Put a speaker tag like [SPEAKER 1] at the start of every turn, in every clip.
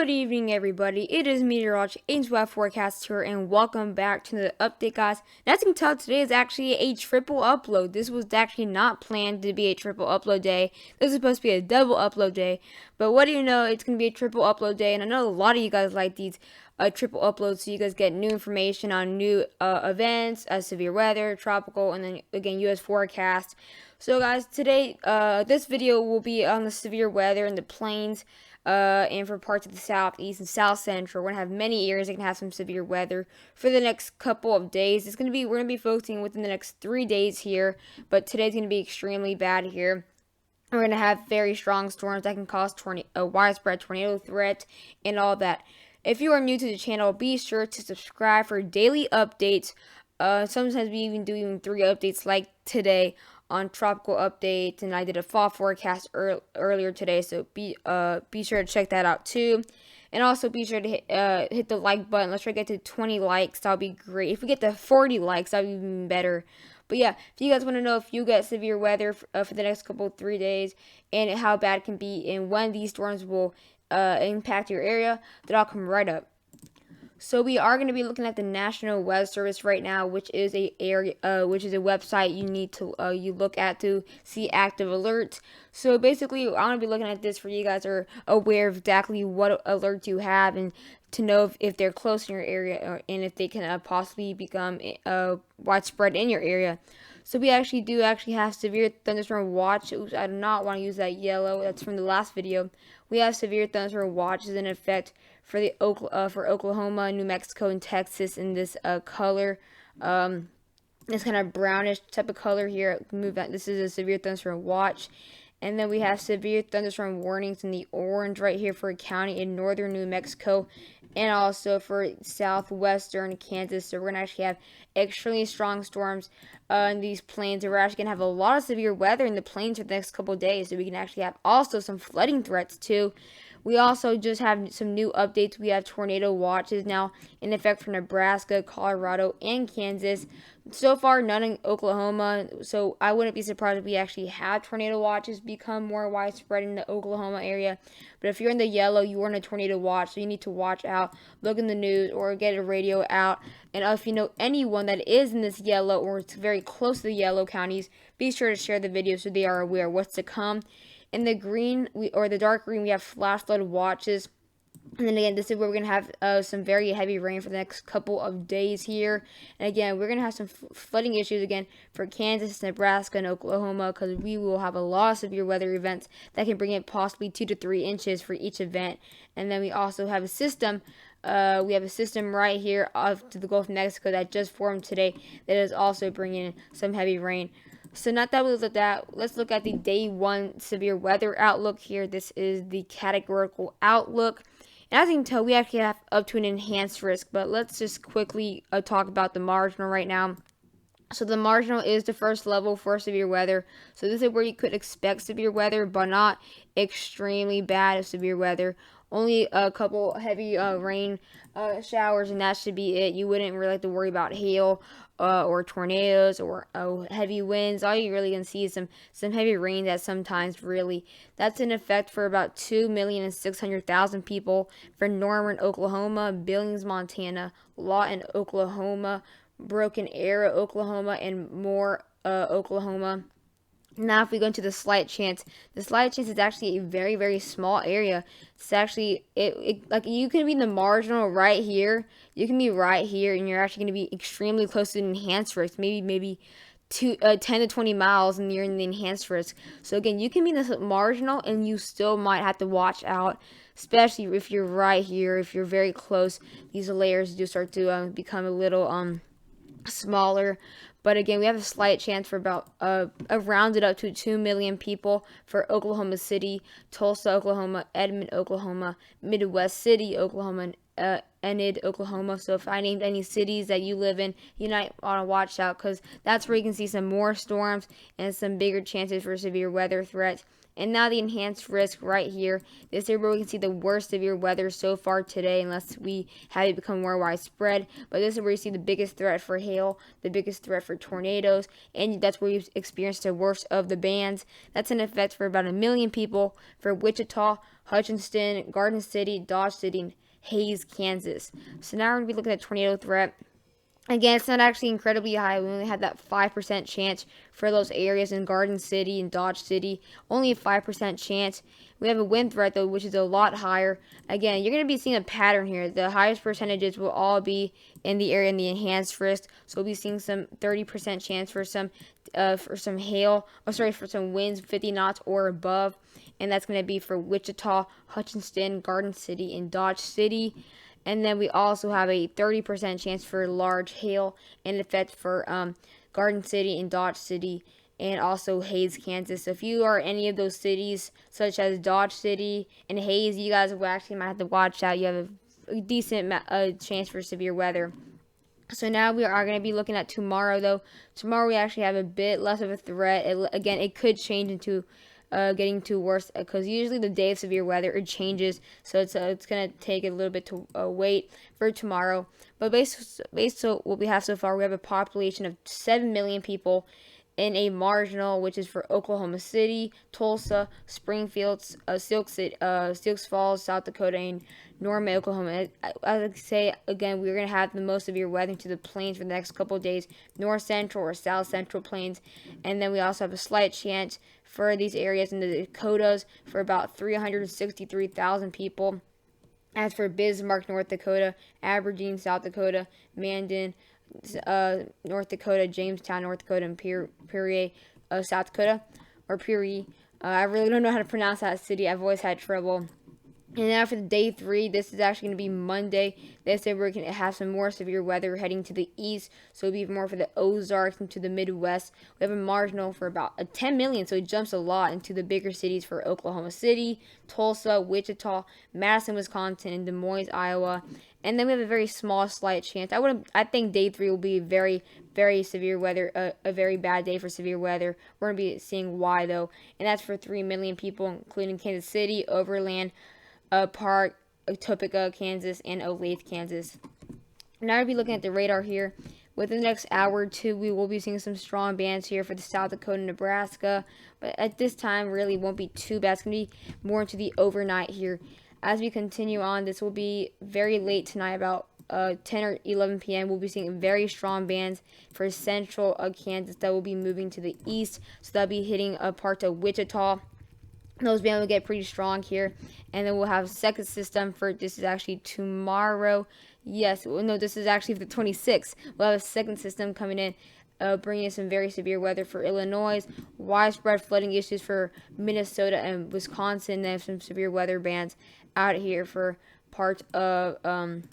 [SPEAKER 1] Good evening, everybody. It is meteorologist Ames Weather Forecast here, and welcome back to the update, guys. And as you can tell, today is actually a triple upload. This was actually not planned to be a triple upload day. This is supposed to be a double upload day. But what do you know? It's going to be a triple upload day, and I know a lot of you guys like these triple uploads, so you guys get new information on new events, severe weather, tropical, and then again U.S. forecast. So, guys, today this video will be on the severe weather in the plains. And for parts of the southeast and south central. We're gonna have many areas that can have some severe weather for the next couple of days. We're gonna be focusing within the next 3 days here, but today's gonna be extremely bad here. We're gonna have very strong storms that can cause a widespread tornado threat and all that. If you are new to the channel, be sure to subscribe for daily updates. Sometimes we even do 3 updates like today on tropical updates, and I did a fall forecast earlier today, so be sure to check that out too. And also be sure to hit the like button. Let's try to get to 20 likes. That'll be great. If we get to 40 likes, that'll be even better. But yeah, if you guys want to know if you get severe weather for the next 3 days and how bad it can be and when these storms will impact your area, then I'll come right up. So we are going to be looking at the National Weather Service right now, which is a website you need to you look at to see active alerts. So basically, I'm going to be looking at this for you guys are aware of exactly what alerts you have and to know if they're close in your area and if they can possibly become widespread in your area. So we do have severe thunderstorm watch. Oops, I do not want to use that yellow. That's from the last video. We have severe thunderstorm watches in effect for for Oklahoma, New Mexico, and Texas in this color. This kind of brownish type of color here. This is a severe thunderstorm watch. And then we have severe thunderstorm warnings in the orange right here for a county in northern New Mexico and also for southwestern Kansas. So we're going to actually have extremely strong storms in these plains. We're actually going to have a lot of severe weather in the plains for the next couple of days. So we can actually have also some flooding threats too. We also just have some new updates. We have tornado watches now in effect for Nebraska, Colorado, and Kansas. So far, none in Oklahoma, so I wouldn't be surprised if we actually have tornado watches become more widespread in the Oklahoma area. But if you're in the yellow, you are in a tornado watch, so you need to watch out, look in the news, or get a radio out. And if you know anyone that is in this yellow or it's very close to the yellow counties, be sure to share the video so they are aware of what's to come. In the green, or the dark green, we have flash flood watches. And then again, this is where we're going to have some very heavy rain for the next couple of days here. And again, we're going to have some flooding issues again for Kansas, Nebraska, and Oklahoma because we will have a lot of severe weather events that can bring in possibly 2 to 3 inches for each event. And then we also have a system. We have a system right here off to the Gulf of Mexico that just formed today that is also bringing in some heavy rain. So not that we look at that, let's look at the day 1 severe weather outlook here. This is the categorical outlook. And as you can tell, we actually have up to an enhanced risk, but let's just quickly talk about the marginal right now. So the marginal is the first level for severe weather. So this is where you could expect severe weather, but not extremely bad severe weather. Only a couple heavy rain showers, and that should be it. You wouldn't really have to worry about hail or tornadoes or heavy winds. All you're really going to see is some heavy rain that sometimes really. That's in effect for about 2,600,000 people for Norman, Oklahoma, Billings, Montana, Lawton, Oklahoma, Broken Arrow, Oklahoma, and Moore, Oklahoma. Now, if we go into the slight chance is actually a very, very small area. It's actually, like you can be in the marginal right here. You can be right here, and you're actually going to be extremely close to the enhanced risk. Maybe 10 to 20 miles, and you're in the enhanced risk. So again, you can be in this marginal, and you still might have to watch out, especially if you're right here. If you're very close, these layers do start to become a little smaller. But again, we have a slight chance for about rounded up to 2 million people for Oklahoma City, Tulsa, Oklahoma, Edmond, Oklahoma, Midwest City, Oklahoma, and Enid, Oklahoma. So if I named any cities that you live in, you might want to watch out because that's where you can see some more storms and some bigger chances for severe weather threats. And now the enhanced risk right here. This is where we can see the worst severe weather so far today, unless we have it become more widespread. But this is where you see the biggest threat for hail, the biggest threat for tornadoes, and that's where you've experienced the worst of the bands. That's in effect for about 1 million people for Wichita, Hutchinson, Garden City, Dodge City, and Hays, Kansas. So now we're going to be looking at tornado threat. Again, it's not actually incredibly high. We only had that 5% chance for those areas in Garden City and Dodge City. Only a 5% chance. We have a wind threat, though, which is a lot higher. Again, you're going to be seeing a pattern here. The highest percentages will all be in the area in the enhanced risk. So we'll be seeing some 30% chance for some hail. For some winds 50 knots or above. And that's going to be for Wichita, Hutchinson, Garden City, and Dodge City. And then we also have a 30% chance for large hail in effect for Garden City and Dodge City, and also Hays, Kansas. So if you are any of those cities, such as Dodge City and Hays, you guys will actually might have to watch out. You have a decent chance for severe weather. So now we are going to be looking at tomorrow, though. Tomorrow we actually have a bit less of a threat. Again, it could change into getting to worse, because usually the day of severe weather it changes, so it's gonna take a little bit to wait for tomorrow. But based on what we have so far, we have a population of 7 million people in a marginal, which is for Oklahoma City, Tulsa, Springfield, Sioux Falls, South Dakota, and Norman, Oklahoma. As I say again, we're gonna have the most severe weather to the plains for the next couple of days, north central or south central plains, and then we also have a slight chance for these areas in the Dakotas for about 363,000 people. As for Bismarck, North Dakota, Aberdeen, South Dakota, Mandan, North Dakota, Jamestown, North Dakota, and Peoria, South Dakota, or Peoria. I really don't know how to pronounce that city. I've always had trouble. And now for the day 3, this is actually going to be Monday. They said we're going to have some more severe weather heading to the east, so it'll be more for the Ozarks and to the Midwest. We have a marginal for about 10 million, so it jumps a lot into the bigger cities for Oklahoma City, Tulsa, Wichita, Madison, Wisconsin, and Des Moines, Iowa. And then we have a very small, slight chance. I think day 3 will be very, very severe weather, a very bad day for severe weather. We're going to be seeing why, though, and that's for 3 million people, including Kansas City, Overland, Park, Topeka, Kansas, and Olathe, Kansas. Now we'll be looking at the radar here. Within the next hour or two, we will be seeing some strong bands here for the South Dakota, Nebraska. But at this time, really won't be too bad. It's going to be more into the overnight here. As we continue on, this will be very late tonight, about 10 or 11 p.m. We'll be seeing very strong bands for central Kansas that will be moving to the east. So that'll be hitting parts of Wichita. Those bands will get pretty strong here. And then we'll have a second system for, this is actually tomorrow. Yes, no, this is actually the 26th. We'll have a second system coming in, bringing in some very severe weather for Illinois, widespread flooding issues for Minnesota and Wisconsin. They have some severe weather bands out here for parts of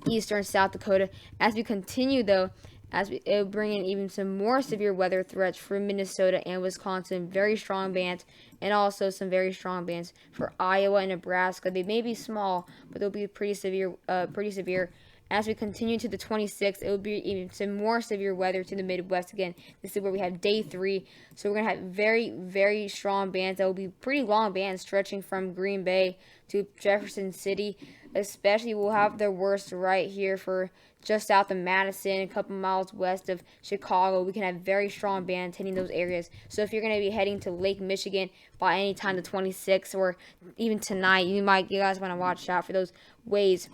[SPEAKER 1] eastern South Dakota. As we continue, though, it'll bring in even some more severe weather threats for Minnesota and Wisconsin, very strong bands, and also some very strong bands for Iowa and Nebraska. They may be small, but they'll be pretty severe. As we continue to the 26th, it will be even some more severe weather to the Midwest again. This is where we have day 3. So we're going to have very, very strong bands. That will be pretty long bands stretching from Green Bay to Jefferson City. Especially we'll have the worst right here for just south of Madison, a couple miles west of Chicago. We can have very strong bands hitting those areas. So if you're going to be heading to Lake Michigan by any time the 26th or even tonight, you guys want to watch out for those waves.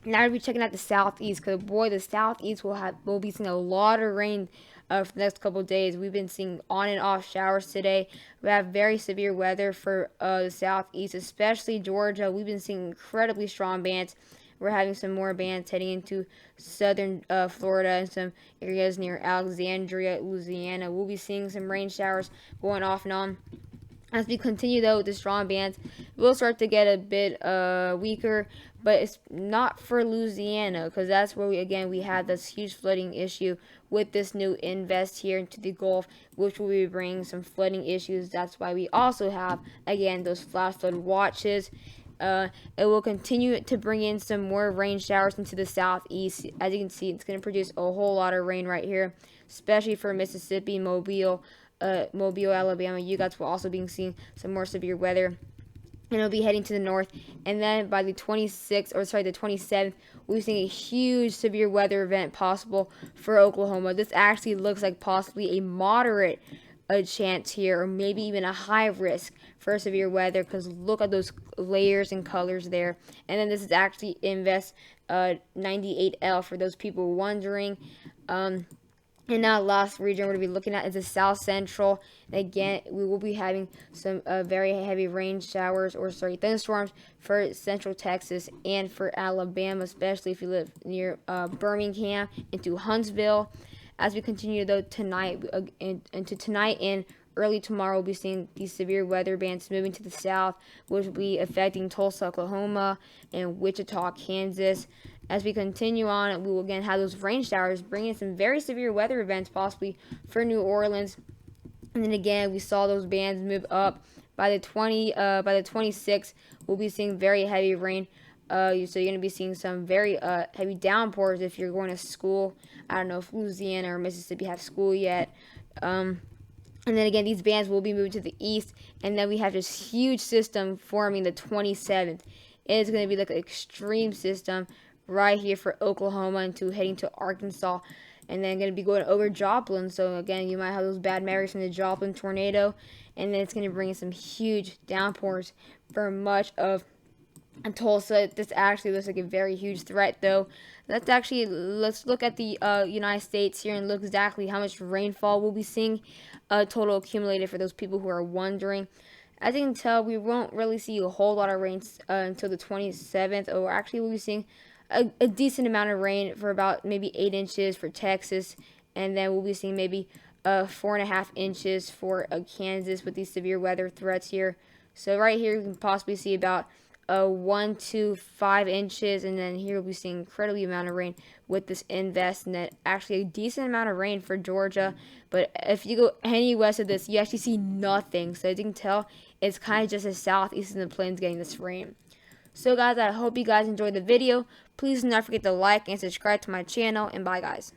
[SPEAKER 1] Now we'll be checking out the southeast, because boy, the southeast will be seeing a lot of rain for the next couple of days. We've been seeing on and off showers today. We have very severe weather for the southeast, especially Georgia. We've been seeing incredibly strong bands. We're having some more bands heading into southern Florida and some areas near Alexandria, Louisiana. We'll be seeing some rain showers going off and on. As we continue, though, with the strong bands, we'll start to get a bit weaker, but it's not for Louisiana, because that's where we have this huge flooding issue with this new invest here into the Gulf, which will be bringing some flooding issues. That's why we also have, again, those flash flood watches. It will continue to bring in some more rain showers into the southeast. As you can see, it's going to produce a whole lot of rain right here, especially for Mississippi, Mobile, Mobile, Alabama, you guys will also be seeing some more severe weather, and it'll be heading to the north. And then by the 26th, or sorry, the 27th, we're seeing a huge severe weather event possible for Oklahoma. This actually looks like possibly a moderate chance here, or maybe even a high risk for severe weather, because look at those layers and colors there. And then this is actually Invest 98L for those people wondering. And now, last region we're going to be looking at is the South Central. And again, we will be having some very heavy rain showers, or sorry, thunderstorms for Central Texas and for Alabama, especially if you live near Birmingham into Huntsville. As we continue, though, tonight into tonight and early tomorrow, we'll be seeing these severe weather bands moving to the south, which will be affecting Tulsa, Oklahoma, and Wichita, Kansas. As we continue on, we will again have those rain showers, bringing some very severe weather events possibly for New Orleans. And then again, we saw those bands move up. By the 26th, we'll be seeing very heavy rain. So you're going to be seeing some very heavy downpours if you're going to school. I don't know if Louisiana or Mississippi have school yet. And then again, these bands will be moving to the east. And then we have this huge system forming the 27th. It's going to be like an extreme system right here for Oklahoma into heading to Arkansas, and then going to be going over Joplin. So again, you might have those bad memories from the Joplin tornado, and then it's going to bring in some huge downpours for much of Tulsa. This actually looks like a very huge threat, though. Let's look at the United States here and look exactly how much rainfall we'll be seeing total accumulated for those people who are wondering. As you can tell, we won't really see a whole lot of rain until the 27th, or actually we'll be seeing a decent amount of rain for about maybe 8 inches for Texas, and then we'll be seeing maybe 4.5 inches for Kansas with these severe weather threats here. So right here you can possibly see about 1 to 5 inches, and then here we'll be seeing incredibly amount of rain with this Invest, and then actually a decent amount of rain for Georgia. But if you go any west of this, you actually see nothing. So as you can tell, it's kind of just the southeast of the plains getting this rain. So guys, I hope you guys enjoyed the video. Please do not forget to like and subscribe to my channel, and bye guys.